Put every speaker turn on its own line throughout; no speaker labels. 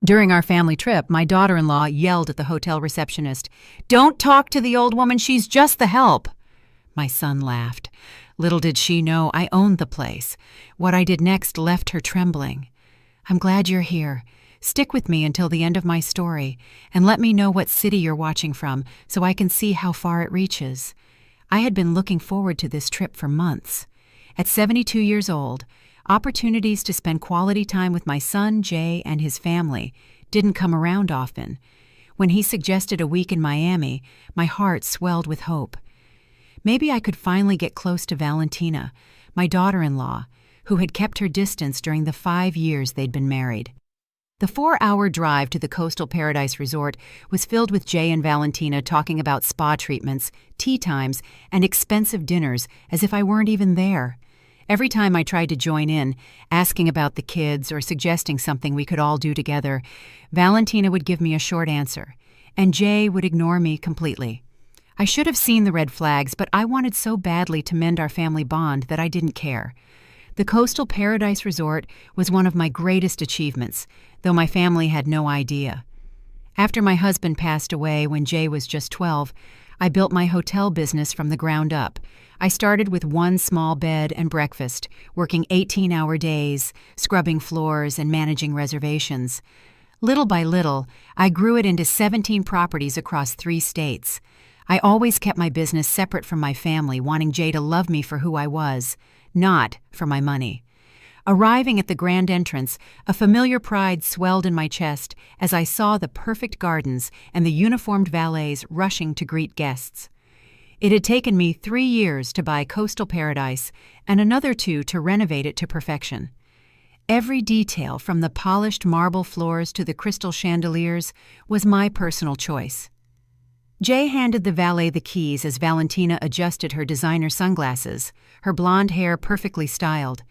During our family trip, my daughter-in-law yelled at the hotel receptionist, "Don't talk to the old woman, she's just the help." My son laughed. Little did she know I owned the place. What I did next left her trembling. "I'm glad you're here. Stick with me until the end of my story, and let me know what city you're watching from so I can see how far it reaches." I had been looking forward to this trip for months. At 72 years old, opportunities to spend quality time with my son, Jay, and his family didn't come around often. When he suggested a week in Miami, my heart swelled with hope. Maybe I could finally get close to Valentina, my daughter-in-law, who had kept her distance during the 5 years they'd been married. The 4-hour drive to the Coastal Paradise Resort was filled with Jay and Valentina talking about spa treatments, tea times, and expensive dinners as if I weren't even there. Every time I tried to join in, asking about the kids or suggesting something we could all do together, Valentina would give me a short answer, and Jay would ignore me completely. I should have seen the red flags, but I wanted so badly to mend our family bond that I didn't care. The Coastal Paradise Resort was one of my greatest achievements, though my family had no idea. After my husband passed away when Jay was just 12, I built my hotel business from the ground up. I started with one small bed and breakfast, working 18-hour days, scrubbing floors, and managing reservations. Little by little, I grew it into 17 properties across 3 states. I always kept my business separate from my family, wanting Jay to love me for who I was, not for my money. Arriving at the grand entrance, a familiar pride swelled in my chest as I saw the perfect gardens and the uniformed valets rushing to greet guests. It had taken me 3 years to buy Coastal Paradise and another 2 to renovate it to perfection. Every detail, from the polished marble floors to the crystal chandeliers, was my personal choice. Jay handed the valet the keys as Valentina adjusted her designer sunglasses, her blonde hair perfectly styled.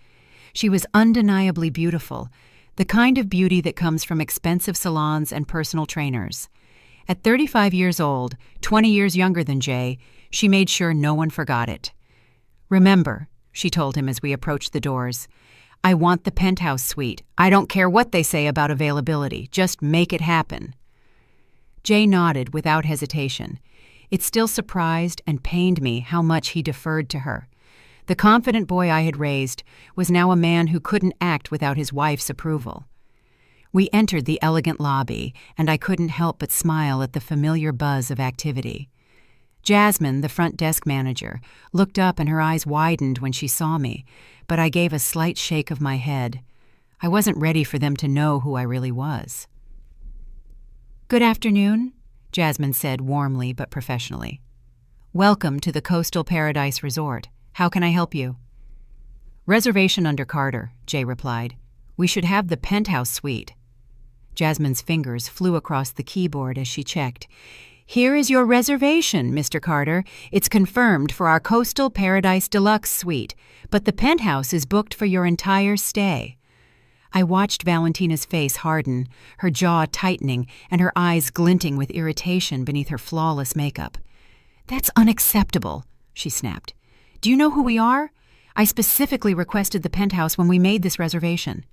She was undeniably beautiful, the kind of beauty that comes from expensive salons and personal trainers. At 35 years old, 20 years younger than Jay, she made sure no one forgot it. "Remember," she told him as we approached the doors, "I want the penthouse suite. I don't care what they say about availability. Just make it happen." Jay nodded without hesitation. It still surprised and pained me how much he deferred to her. The confident boy I had raised was now a man who couldn't act without his wife's approval. We entered the elegant lobby, and I couldn't help but smile at the familiar buzz of activity. Jasmine, the front desk manager, looked up and her eyes widened when she saw me, but I gave a slight shake of my head. I wasn't ready for them to know who I really was. "Good afternoon," Jasmine said warmly but professionally. "Welcome to the Coastal Paradise Resort. How can I help you?" "Reservation under Carter," Jay replied. "We should have the penthouse suite." Jasmine's fingers flew across the keyboard as she checked. "Here is your reservation, Mr. Carter. It's confirmed for our Coastal Paradise Deluxe suite, but the penthouse is booked for your entire stay." I watched Valentina's face harden, her jaw tightening and her eyes glinting with irritation beneath her flawless makeup. "That's unacceptable," she snapped. "Do you know who we are? I specifically requested the penthouse when we made this reservation."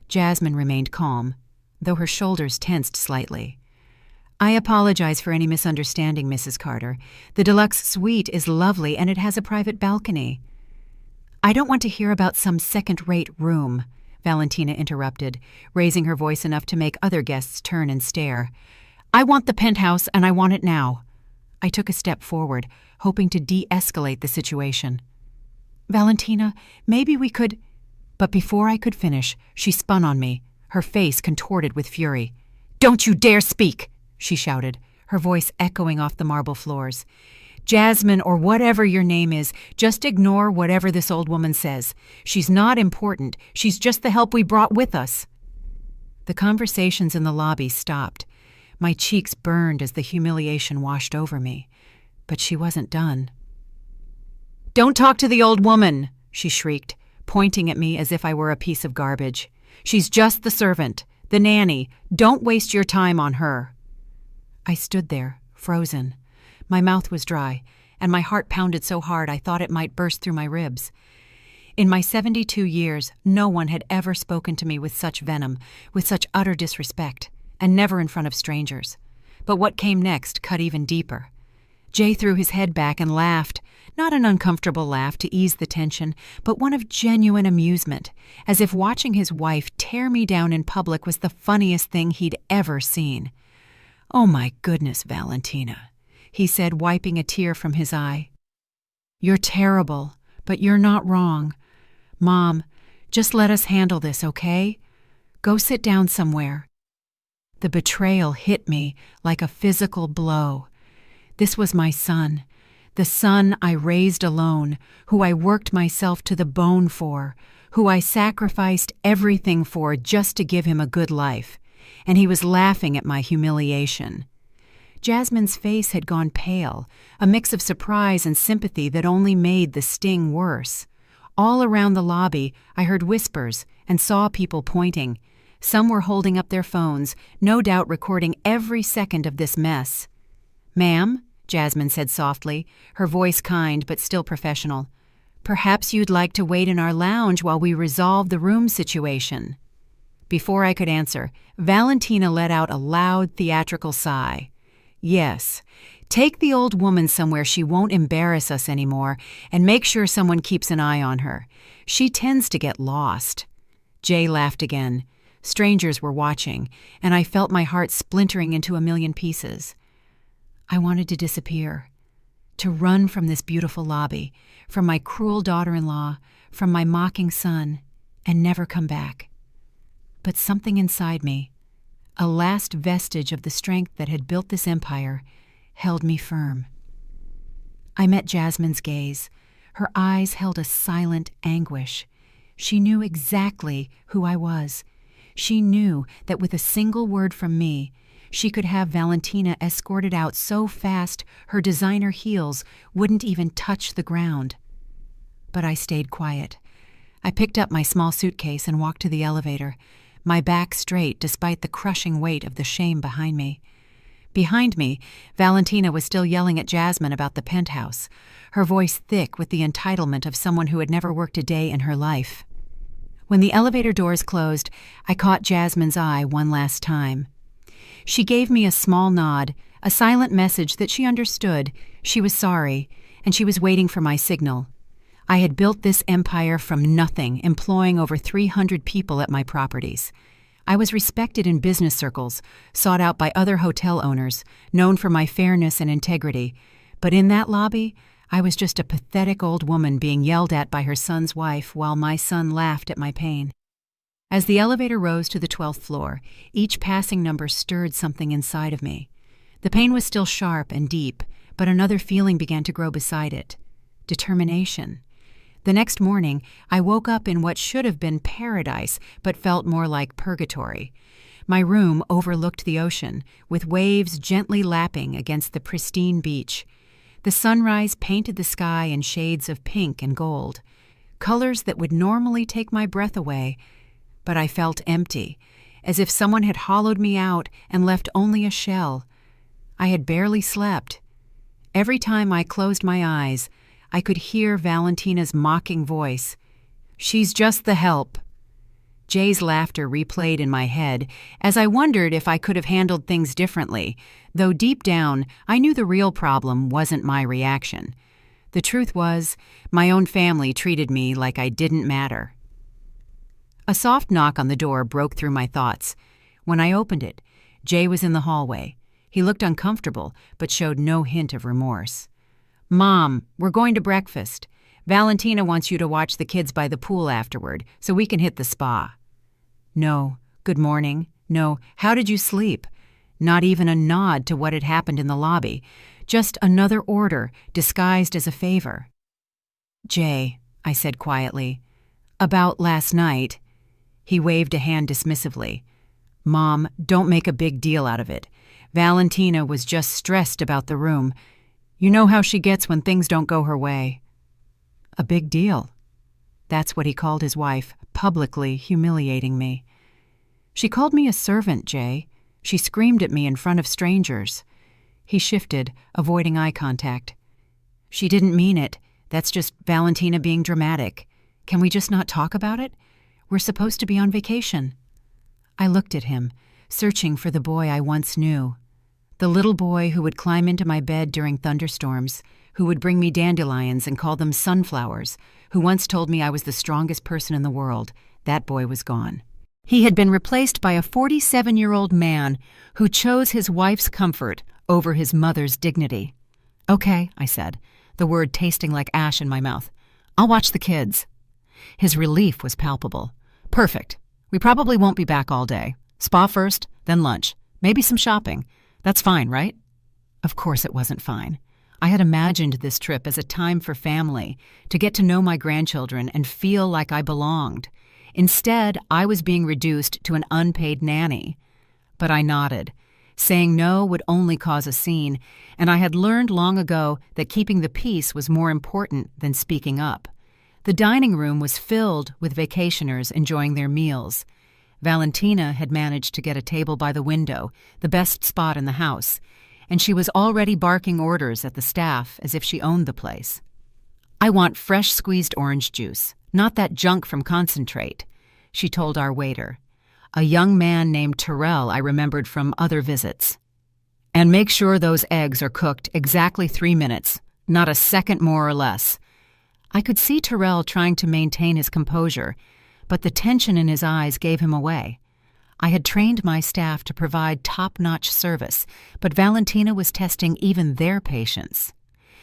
Jasmine remained calm, though her shoulders tensed slightly. "I apologize for any misunderstanding, Mrs. Carter. The deluxe suite is lovely and it has a private balcony." "I don't want to hear about some second-rate room," Valentina interrupted, raising her voice enough to make other guests turn and stare. "I want the penthouse and I want it now." I took a step forward, hoping to de-escalate the situation. "Valentina, maybe we could—" But before I could finish, she spun on me, her face contorted with fury. "Don't you dare speak!" she shouted, her voice echoing off the marble floors. "Jasmine, or whatever your name is, just ignore whatever this old woman says. She's not important. She's just the help we brought with us." The conversations in the lobby stopped. My cheeks burned as the humiliation washed over me. But she wasn't done. "Don't talk to the old woman," she shrieked, pointing at me as if I were a piece of garbage. "She's just the servant, the nanny. Don't waste your time on her." I stood there, frozen. My mouth was dry, and my heart pounded so hard I thought it might burst through my ribs. In my 72 years, no one had ever spoken to me with such venom, with such utter disrespect, and never in front of strangers. But what came next cut even deeper. Jay threw his head back and laughed, not an uncomfortable laugh to ease the tension, but one of genuine amusement, as if watching his wife tear me down in public was the funniest thing he'd ever seen. "Oh my goodness, Valentina," he said, wiping a tear from his eye. "You're terrible, but you're not wrong. Mom, just let us handle this, okay? Go sit down somewhere." The betrayal hit me like a physical blow. This was my son, the son I raised alone, who I worked myself to the bone for, who I sacrificed everything for just to give him a good life, and he was laughing at my humiliation. Jasmine's face had gone pale, a mix of surprise and sympathy that only made the sting worse. All around the lobby, I heard whispers and saw people pointing. Some were holding up their phones, no doubt recording every second of this mess. "Ma'am," Jasmine said softly, her voice kind but still professional, "perhaps you'd like to wait in our lounge while we resolve the room situation." Before I could answer, Valentina let out a loud theatrical sigh. "Yes, take the old woman somewhere she won't embarrass us anymore, and make sure someone keeps an eye on her. She tends to get lost." Jay laughed again. Strangers were watching, and I felt my heart splintering into a million pieces. I wanted to disappear, to run from this beautiful lobby, from my cruel daughter-in-law, from my mocking son, and never come back. But something inside me, a last vestige of the strength that had built this empire, held me firm. I met Jasmine's gaze. Her eyes held a silent anguish. She knew exactly who I was. She knew that with a single word from me, she could have Valentina escorted out so fast her designer heels wouldn't even touch the ground. But I stayed quiet. I picked up my small suitcase and walked to the elevator, my back straight despite the crushing weight of the shame behind me. Behind me, Valentina was still yelling at Jasmine about the penthouse, her voice thick with the entitlement of someone who had never worked a day in her life. When the elevator doors closed, I caught Jasmine's eye one last time. She gave me a small nod, a silent message that she understood, she was sorry, and she was waiting for my signal. I had built this empire from nothing, employing over 300 people at my properties. I was respected in business circles, sought out by other hotel owners, known for my fairness and integrity. But in that lobby, I was just a pathetic old woman being yelled at by her son's wife while my son laughed at my pain. As the elevator rose to the 12th floor, each passing number stirred something inside of me. The pain was still sharp and deep, but another feeling began to grow beside it: determination. The next morning, I woke up in what should have been paradise, but felt more like purgatory. My room overlooked the ocean, with waves gently lapping against the pristine beach. The sunrise painted the sky in shades of pink and gold, colors that would normally take my breath away. But I felt empty, as if someone had hollowed me out and left only a shell. I had barely slept. Every time I closed my eyes, I could hear Valentina's mocking voice. "She's just the help." Jay's laughter replayed in my head as I wondered if I could have handled things differently, though deep down I knew the real problem wasn't my reaction. The truth was, my own family treated me like I didn't matter. A soft knock on the door broke through my thoughts. When I opened it, Jay was in the hallway. He looked uncomfortable, but showed no hint of remorse. "Mom, we're going to breakfast. Valentina wants you to watch the kids by the pool afterward, so we can hit the spa." No, good morning. No, how did you sleep? Not even a nod to what had happened in the lobby. Just another order, disguised as a favor. "Jay," I said quietly, "about last night." He waved a hand dismissively. "Mom, don't make a big deal out of it. Valentina was just stressed about the room. You know how she gets when things don't go her way." A big deal. That's what he called his wife, publicly humiliating me. "She called me a servant, Jay. She screamed at me in front of strangers." He shifted, avoiding eye contact. "She didn't mean it. That's just Valentina being dramatic. Can we just not talk about it? We're supposed to be on vacation." I looked at him, searching for the boy I once knew. The little boy who would climb into my bed during thunderstorms, who would bring me dandelions and call them sunflowers, who once told me I was the strongest person in the world. That boy was gone. He had been replaced by a 47-year-old man who chose his wife's comfort over his mother's dignity. "Okay," I said, the word tasting like ash in my mouth. "I'll watch the kids." His relief was palpable. "Perfect. We probably won't be back all day. Spa first, then lunch. Maybe some shopping. That's fine, right?" Of course it wasn't fine. I had imagined this trip as a time for family, to get to know my grandchildren and feel like I belonged. Instead, I was being reduced to an unpaid nanny. But I nodded. Saying no would only cause a scene, and I had learned long ago that keeping the peace was more important than speaking up. The dining room was filled with vacationers enjoying their meals. Valentina had managed to get a table by the window, the best spot in the house, and she was already barking orders at the staff as if she owned the place. "I want fresh squeezed orange juice, not that junk from Concentrate," she told our waiter. A young man named Terrell I remembered from other visits. "And make sure those eggs are cooked exactly 3 minutes, not a second more or less." I could see Terrell trying to maintain his composure, but the tension in his eyes gave him away. I had trained my staff to provide top-notch service, but Valentina was testing even their patience.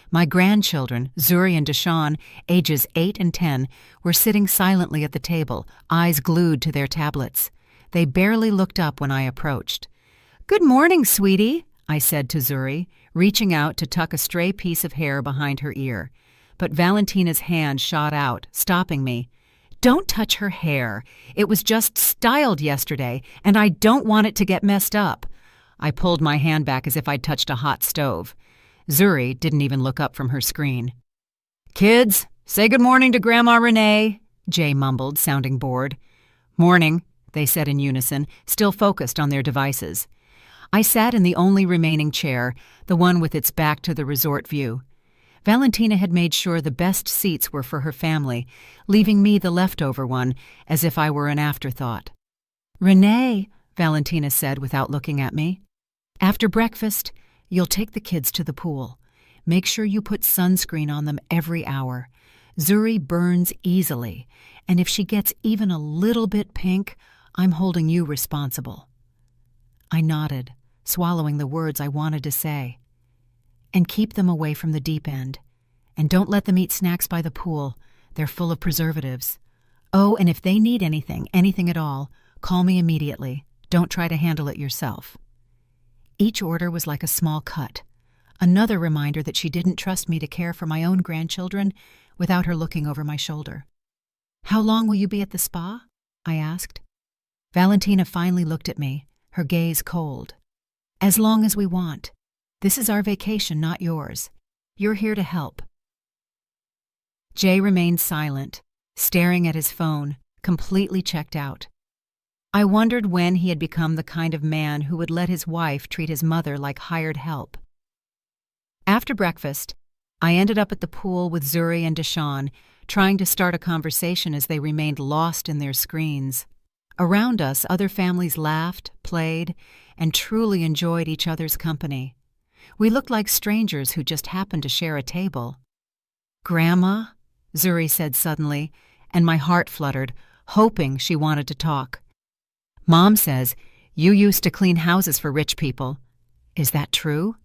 My grandchildren, Zuri and Deshawn, ages 8 and 10, were sitting silently at the table, eyes glued to their tablets. They barely looked up when I approached. "Good morning, sweetie," I said to Zuri, reaching out to tuck a stray piece of hair behind her ear. But Valentina's hand shot out, stopping me. "Don't touch her hair. It was just styled yesterday, and I don't want it to get messed up." I pulled my hand back as if I'd touched a hot stove. Zuri didn't even look up from her screen. "Kids, say good morning to Grandma Renee," Jay mumbled, sounding bored. "Morning," they said in unison, still focused on their devices. I sat in the only remaining chair, the one with its back to the resort view. Valentina had made sure the best seats were for her family, leaving me the leftover one, as if I were an afterthought. "Renee," Valentina said without looking at me, "after breakfast, you'll take the kids to the pool. Make sure you put sunscreen on them every hour. Zuri burns easily, and if she gets even a little bit pink, I'm holding you responsible." I nodded, swallowing the words I wanted to say. "And keep them away from the deep end. And don't let them eat snacks by the pool. They're full of preservatives. Oh, and if they need anything at all, call me immediately. Don't try to handle it yourself." Each order was like a small cut, another reminder that she didn't trust me to care for my own grandchildren without her looking over my shoulder. "How long will you be at the spa?" I asked. Valentina finally looked at me, her gaze cold. "As long as we want. This is our vacation, not yours. You're here to help." Jay remained silent, staring at his phone, completely checked out. I wondered when he had become the kind of man who would let his wife treat his mother like hired help. After breakfast, I ended up at the pool with Zuri and Deshawn, trying to start a conversation as they remained lost in their screens. Around us, other families laughed, played, and truly enjoyed each other's company. We looked like strangers who just happened to share a table. "Grandma," Zuri said suddenly, and my heart fluttered, hoping she wanted to talk. "Mom says you used to clean houses for rich people. Is that true?"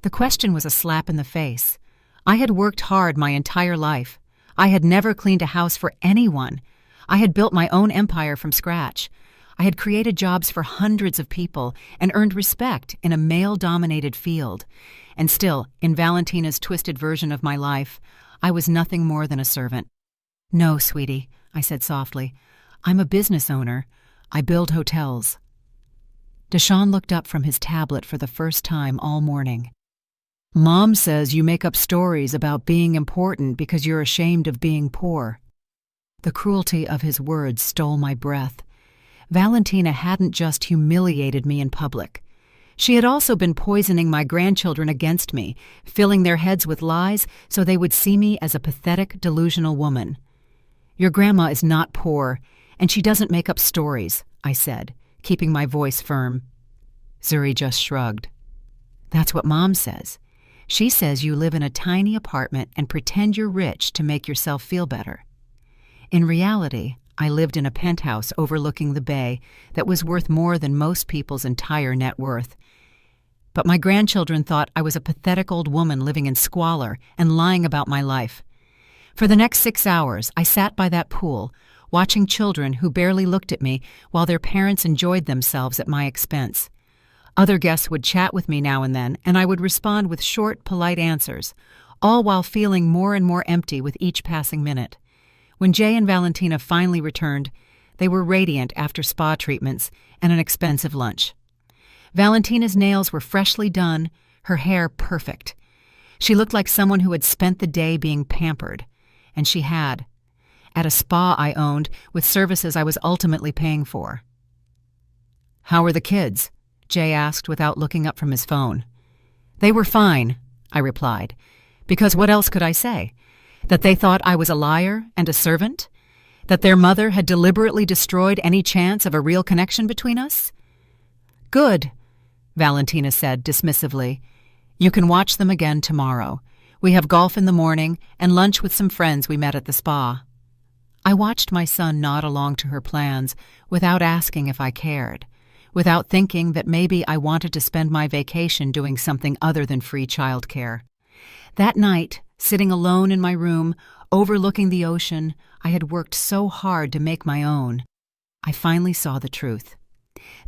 The question was a slap in the face. I had worked hard my entire life. I had never cleaned a house for anyone. I had built my own empire from scratch. I had created jobs for hundreds of people and earned respect in a male-dominated field. And still, in Valentina's twisted version of my life, I was nothing more than a servant. "No, sweetie," I said softly. "I'm a business owner. I build hotels." Deshawn looked up from his tablet for the first time all morning. "Mom says you make up stories about being important because you're ashamed of being poor." The cruelty of his words stole my breath. Valentina hadn't just humiliated me in public. She had also been poisoning my grandchildren against me, filling their heads with lies so they would see me as a pathetic, delusional woman. Your grandma is not poor, and she doesn't make up stories, I said, keeping my voice firm. Zuri just shrugged. That's what Mom says. She says you live in a tiny apartment and pretend you're rich to make yourself feel better. In reality, I lived in a penthouse overlooking the bay that was worth more than most people's entire net worth. But my grandchildren thought I was a pathetic old woman living in squalor and lying about my life. For the next 6 hours, I sat by that pool, watching children who barely looked at me while their parents enjoyed themselves at my expense. Other guests would chat with me now and then, and I would respond with short, polite answers, all while feeling more and more empty with each passing minute. When Jay and Valentina finally returned, they were radiant after spa treatments and an expensive lunch. Valentina's nails were freshly done, her hair perfect. She looked like someone who had spent the day being pampered, and she had, at a spa I owned with services I was ultimately paying for. "How were the kids?" Jay asked without looking up from his phone. "They were fine," I replied, because what else could I say? That they thought I was a liar and a servant? That their mother had deliberately destroyed any chance of a real connection between us? "Good," Valentina said dismissively. "You can watch them again tomorrow. We have golf in the morning and lunch with some friends we met at the spa." I watched my son nod along to her plans without asking if I cared, without thinking that maybe I wanted to spend my vacation doing something other than free childcare. That night, sitting alone in my room, overlooking the ocean I had worked so hard to make my own, I finally saw the truth.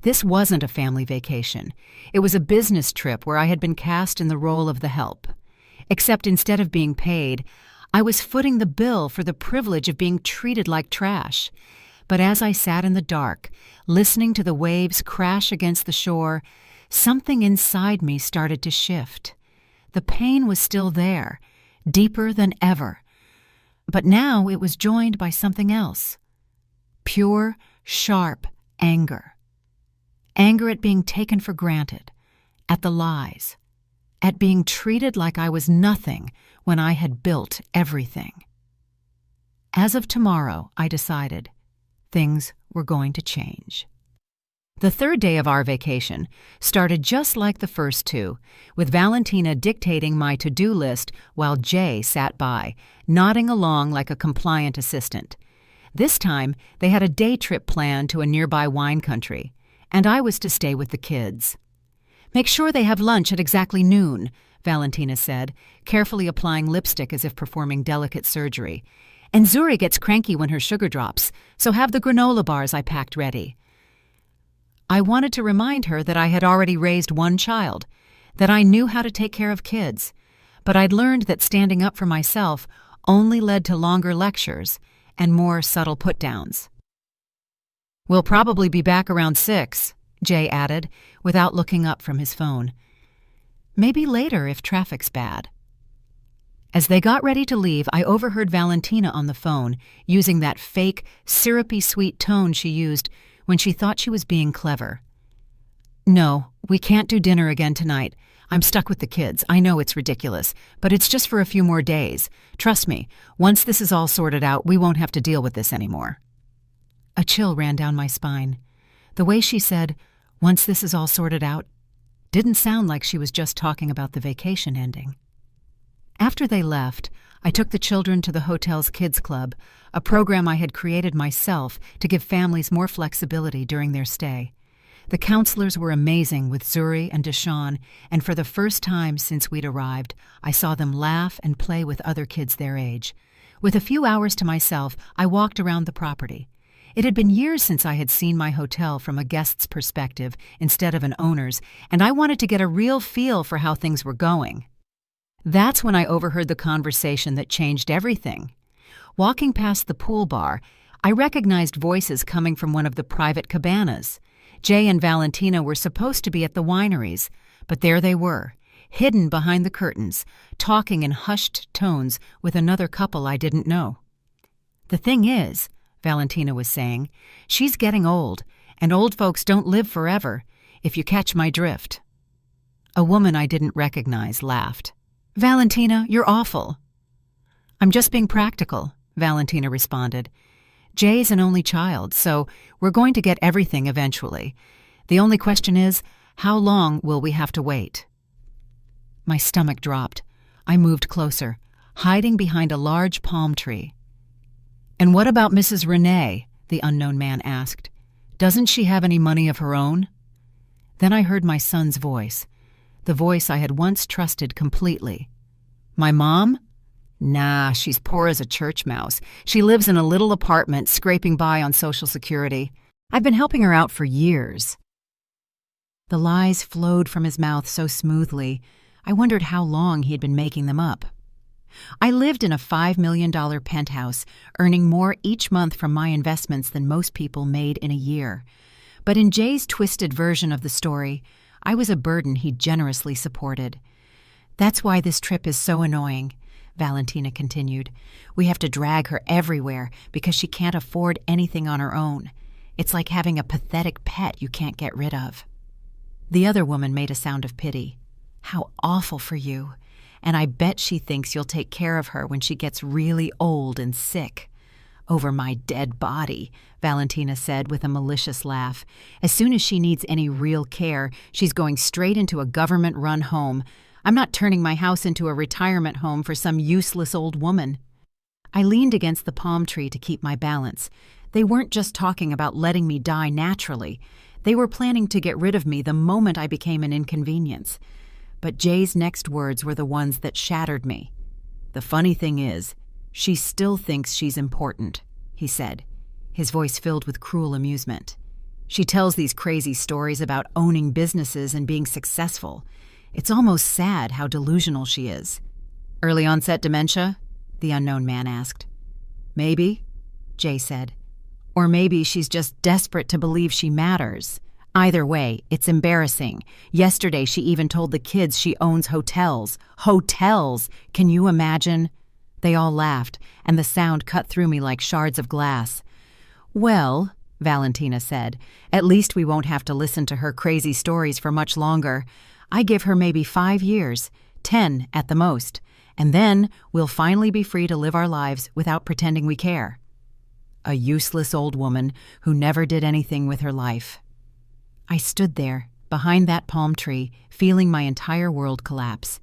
This wasn't a family vacation. It was a business trip where I had been cast in the role of the help. Except instead of being paid, I was footing the bill for the privilege of being treated like trash. But as I sat in the dark, listening to the waves crash against the shore, something inside me started to shift. The pain was still there, deeper than ever. But now it was joined by something else. Pure, sharp anger. Anger at being taken for granted, at the lies, at being treated like I was nothing when I had built everything. As of tomorrow, I decided, things were going to change. The third day of our vacation started just like the first two, with Valentina dictating my to-do list while Jay sat by, nodding along like a compliant assistant. This time, they had a day trip planned to a nearby wine country, and I was to stay with the kids. "Make sure they have lunch at exactly noon," Valentina said, carefully applying lipstick as if performing delicate surgery. "And Zuri gets cranky when her sugar drops, so have the granola bars I packed ready." I wanted to remind her that I had already raised one child, that I knew how to take care of kids, but I'd learned that standing up for myself only led to longer lectures and more subtle put-downs. "We'll probably be back around 6, Jay added, without looking up from his phone. "Maybe later if traffic's bad." As they got ready to leave, I overheard Valentina on the phone, using that fake, syrupy sweet tone she used when she thought she was being clever. "No, we can't do dinner again tonight. I'm stuck with the kids. I know it's ridiculous, but it's just for a few more days. Trust me, once this is all sorted out, we won't have to deal with this anymore." A chill ran down my spine. The way she said, "once this is all sorted out," didn't sound like she was just talking about the vacation ending. After they left, I took the children to the hotel's kids club, a program I had created myself to give families more flexibility during their stay. The counselors were amazing with Zuri and Deshawn, and for the first time since we'd arrived, I saw them laugh and play with other kids their age. With a few hours to myself, I walked around the property. It had been years since I had seen my hotel from a guest's perspective instead of an owner's, and I wanted to get a real feel for how things were going. That's when I overheard the conversation that changed everything. Walking past the pool bar, I recognized voices coming from one of the private cabanas. Jay and Valentina were supposed to be at the wineries, but there they were, hidden behind the curtains, talking in hushed tones with another couple I didn't know. "The thing is," Valentina was saying, "she's getting old, and old folks don't live forever, if you catch my drift." A woman I didn't recognize laughed. "Valentina, you're awful." "I'm just being practical," Valentina responded. Jay's an only child, so we're going to get everything eventually. The only question is, how long will we have to wait? My stomach dropped. I moved closer, hiding behind a large palm tree. And what about Mrs. Renee? The unknown man asked. Doesn't she have any money of her own? Then I heard my son's voice, the voice I had once trusted completely. My mom? Nah, she's poor as a church mouse. She lives in a little apartment, scraping by on Social Security. I've been helping her out for years. The lies flowed from his mouth so smoothly, I wondered how long he had been making them up. I lived in a $5 million penthouse, earning more each month from my investments than most people made in a year. But in Jay's twisted version of the story, I was a burden he generously supported. That's why this trip is so annoying, Valentina continued. We have to drag her everywhere because she can't afford anything on her own. It's like having a pathetic pet you can't get rid of. The other woman made a sound of pity. How awful for you. And I bet she thinks you'll take care of her when she gets really old and sick. Over my dead body, Valentina said with a malicious laugh. As soon as she needs any real care, she's going straight into a government-run home. I'm not turning my house into a retirement home for some useless old woman. I leaned against the palm tree to keep my balance. They weren't just talking about letting me die naturally. They were planning to get rid of me the moment I became an inconvenience. But Jay's next words were the ones that shattered me. The funny thing is, she still thinks she's important, he said, his voice filled with cruel amusement. She tells these crazy stories about owning businesses and being successful. It's almost sad how delusional she is. Early onset dementia? The unknown man asked. Maybe, Jay said. Or maybe she's just desperate to believe she matters. Either way, it's embarrassing. Yesterday, she even told the kids she owns hotels. Hotels! Can you imagine? They all laughed, and the sound cut through me like shards of glass. Well, Valentina said, at least we won't have to listen to her crazy stories for much longer. I give her maybe 5 years, 10 at the most, and then we'll finally be free to live our lives without pretending we care. A useless old woman who never did anything with her life. I stood there, behind that palm tree, feeling my entire world collapse.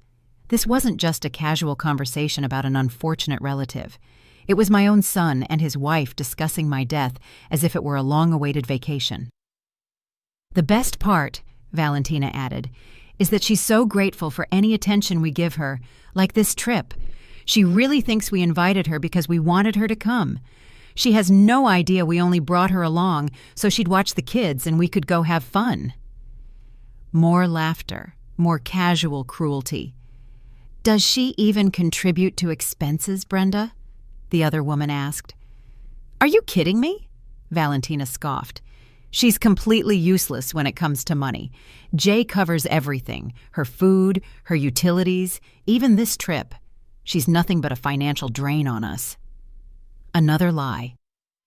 This wasn't just a casual conversation about an unfortunate relative. It was my own son and his wife discussing my death as if it were a long-awaited vacation. The best part, Valentina added, is that she's so grateful for any attention we give her, like this trip. She really thinks we invited her because we wanted her to come. She has no idea we only brought her along so she'd watch the kids and we could go have fun. More laughter, more casual cruelty. Does she even contribute to expenses, Brenda? The other woman asked. Are you kidding me? Valentina scoffed. She's completely useless when it comes to money. Jay covers everything, her food, her utilities, even this trip. She's nothing but a financial drain on us. Another lie.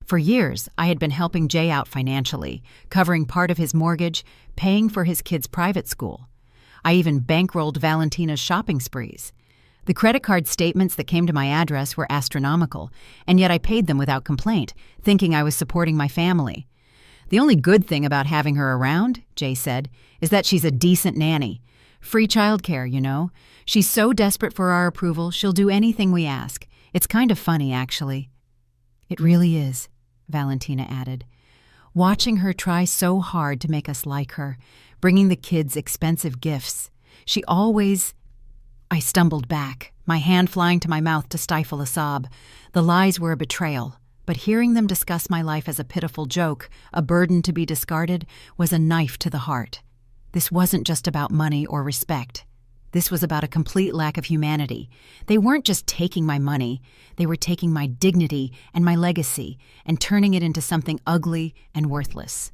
For years, I had been helping Jay out financially, covering part of his mortgage, paying for his kids' private school. I even bankrolled Valentina's shopping sprees. The credit card statements that came to my address were astronomical, and yet I paid them without complaint, thinking I was supporting my family. The only good thing about having her around, Jay said, is that she's a decent nanny. Free childcare, you know. She's so desperate for our approval, she'll do anything we ask. It's kind of funny, actually. It really is, Valentina added. Watching her try so hard to make us like her, bringing the kids expensive gifts. She always... I stumbled back, my hand flying to my mouth to stifle a sob. The lies were a betrayal, but hearing them discuss my life as a pitiful joke, a burden to be discarded, was a knife to the heart. This wasn't just about money or respect. This was about a complete lack of humanity. They weren't just taking my money, they were taking my dignity and my legacy and turning it into something ugly and worthless.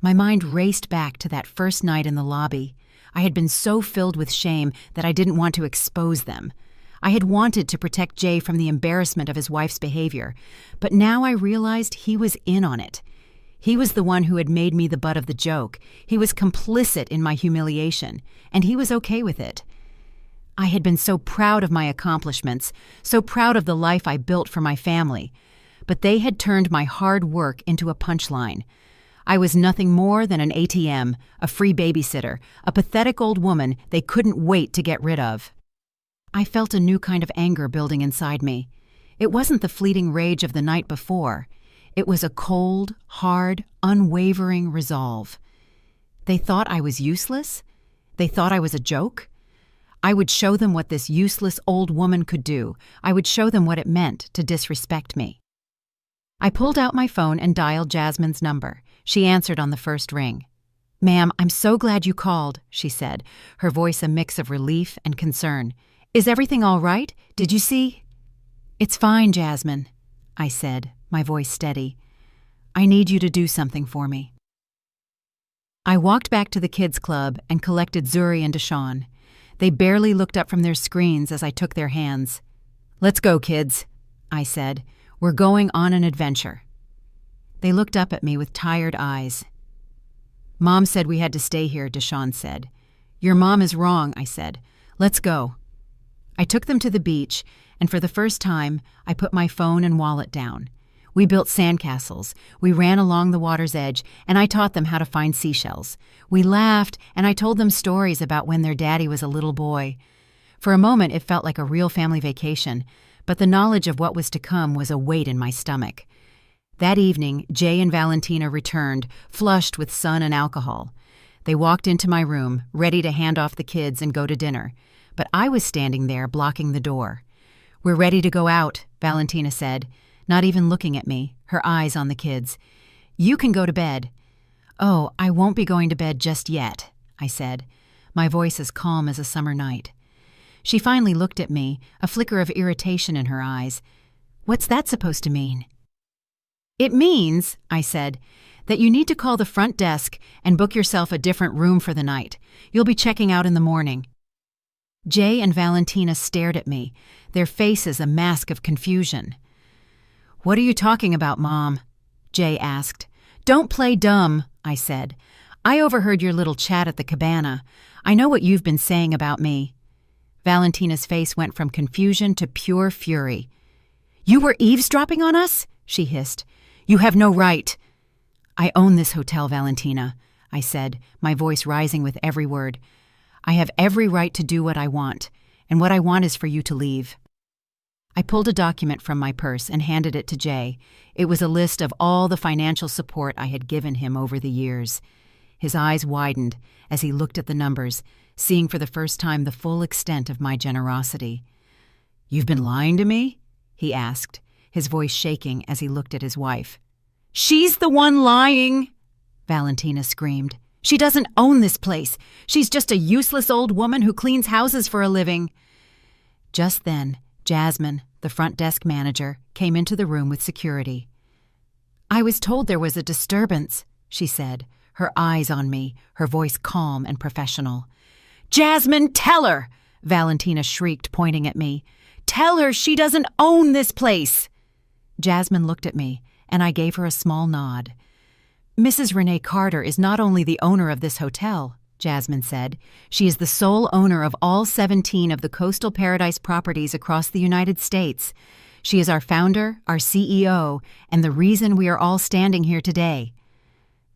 My mind raced back to that first night in the lobby. I had been so filled with shame that I didn't want to expose them. I had wanted to protect Jay from the embarrassment of his wife's behavior, but now I realized he was in on it. He was the one who had made me the butt of the joke. He was complicit in my humiliation, and he was okay with it. I had been so proud of my accomplishments, so proud of the life I built for my family. But they had turned my hard work into a punchline. I was nothing more than an ATM, a free babysitter, a pathetic old woman they couldn't wait to get rid of. I felt a new kind of anger building inside me. It wasn't the fleeting rage of the night before. It was a cold, hard, unwavering resolve. They thought I was useless? They thought I was a joke? I would show them what this useless old woman could do. I would show them what it meant to disrespect me. I pulled out my phone and dialed Jasmine's number. She answered on the first ring. "Ma'am, I'm so glad you called," she said, her voice a mix of relief and concern. "Is everything all right? Did you see?" "It's fine, Jasmine," I said, my voice steady. "I need you to do something for me." I walked back to the kids' club and collected Zuri and Deshawn. They barely looked up from their screens as I took their hands. "Let's go, kids," I said. "We're going on an adventure." They looked up at me with tired eyes. "Mom said we had to stay here," Deshawn said. "Your mom is wrong," I said. "Let's go." I took them to the beach, and for the first time, I put my phone and wallet down. We built sandcastles, we ran along the water's edge, and I taught them how to find seashells. We laughed, and I told them stories about when their daddy was a little boy. For a moment, it felt like a real family vacation, but the knowledge of what was to come was a weight in my stomach. That evening, Jay and Valentina returned, flushed with sun and alcohol. They walked into my room, ready to hand off the kids and go to dinner, but I was standing there blocking the door. "We're ready to go out," Valentina said, not even looking at me, her eyes on the kids. "You can go to bed." "Oh, I won't be going to bed just yet," I said, my voice as calm as a summer night. She finally looked at me, a flicker of irritation in her eyes. "What's that supposed to mean?" "It means," I said, "that you need to call the front desk and book yourself a different room for the night. You'll be checking out in the morning." Jay and Valentina stared at me, their faces a mask of confusion. "What are you talking about, Mom?" Jay asked. "Don't play dumb," I said. "I overheard your little chat at the cabana. I know what you've been saying about me." Valentina's face went from confusion to pure fury. "You were eavesdropping on us?" she hissed. "You have no right." "I own this hotel, Valentina," I said, my voice rising with every word. "I have every right to do what I want, and what I want is for you to leave." I pulled a document from my purse and handed it to Jay. It was a list of all the financial support I had given him over the years. His eyes widened as he looked at the numbers, seeing for the first time the full extent of my generosity. "You've been lying to me?" he asked, his voice shaking as he looked at his wife. "She's the one lying!" Valentina screamed. "She doesn't own this place. She's just a useless old woman who cleans houses for a living." Just then, Jasmine, the front desk manager, came into the room with security. "I was told there was a disturbance," she said, her eyes on me, her voice calm and professional. "Jasmine, tell her!" Valentina shrieked, pointing at me. "Tell her she doesn't own this place!" Jasmine looked at me, and I gave her a small nod. "Mrs. Renee Carter is not only the owner of this hotel," Jasmine said. "She is the sole owner of all 17 of the coastal paradise properties across the United States. She is our founder, our CEO, and the reason we are all standing here today."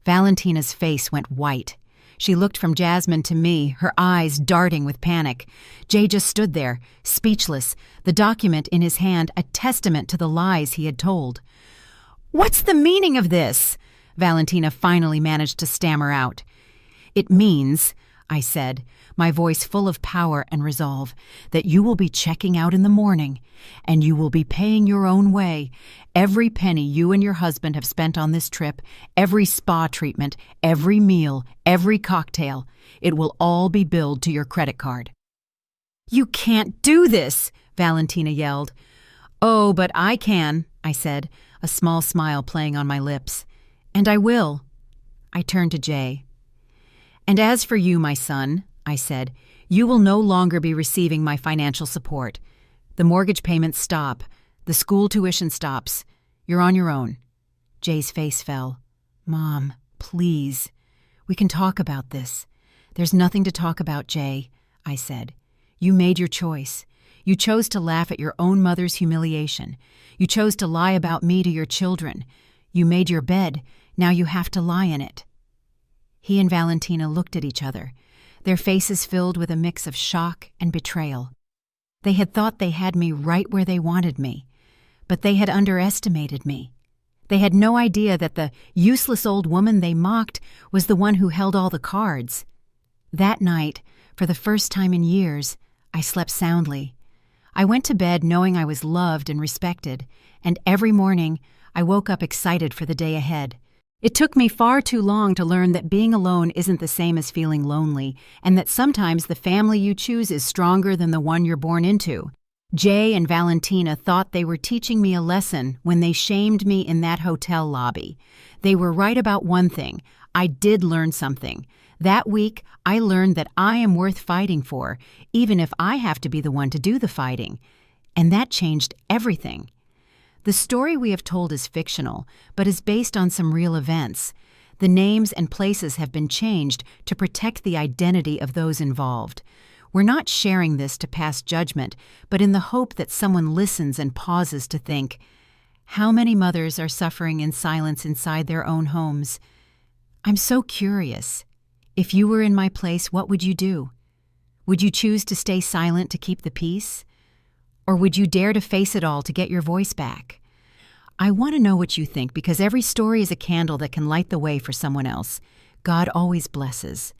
Valentina's face went white. She looked from Jasmine to me, her eyes darting with panic. Jay just stood there, speechless, the document in his hand a testament to the lies he had told. "What's the meaning of this?" Valentina finally managed to stammer out. "It means," I said, my voice full of power and resolve, "that you will be checking out in the morning, and you will be paying your own way. Every penny you and your husband have spent on this trip, every spa treatment, every meal, every cocktail, it will all be billed to your credit card." "You can't do this!" Valentina yelled. "Oh, but I can," I said, a small smile playing on my lips. "And I will." I turned to Jay. "And as for you, my son," I said, "you will no longer be receiving my financial support. The mortgage payments stop. The school tuition stops. You're on your own." Jay's face fell. "Mom, please. We can talk about this." "There's nothing to talk about, Jay," I said. You made your choice. You chose to laugh at your own mother's humiliation. You chose to lie about me to your children. You made your bed. Now you have to lie in it." He and Valentina looked at each other, their faces filled with a mix of shock and betrayal. They had thought they had me right where they wanted me, but they had underestimated me. They had no idea that the useless old woman they mocked was the one who held all the cards. That night, for the first time in years, I slept soundly. I went to bed knowing I was loved and respected, and every morning I woke up excited for the day ahead. It took me far too long to learn that being alone isn't the same as feeling lonely, and that sometimes the family you choose is stronger than the one you're born into. Jay and Valentina thought they were teaching me a lesson when they shamed me in that hotel lobby. They were right about one thing. I did learn something. That week, I learned that I am worth fighting for, even if I have to be the one to do the fighting. And that changed everything. The story we have told is fictional, but is based on some real events. The names and places have been changed to protect the identity of those involved. We're not sharing this to pass judgment, but in the hope that someone listens and pauses to think, how many mothers are suffering in silence inside their own homes? I'm so curious. If you were in my place, what would you do? Would you choose to stay silent to keep the peace? Or would you dare to face it all to get your voice back? I want to know what you think, because every story is a candle that can light the way for someone else. God always blesses.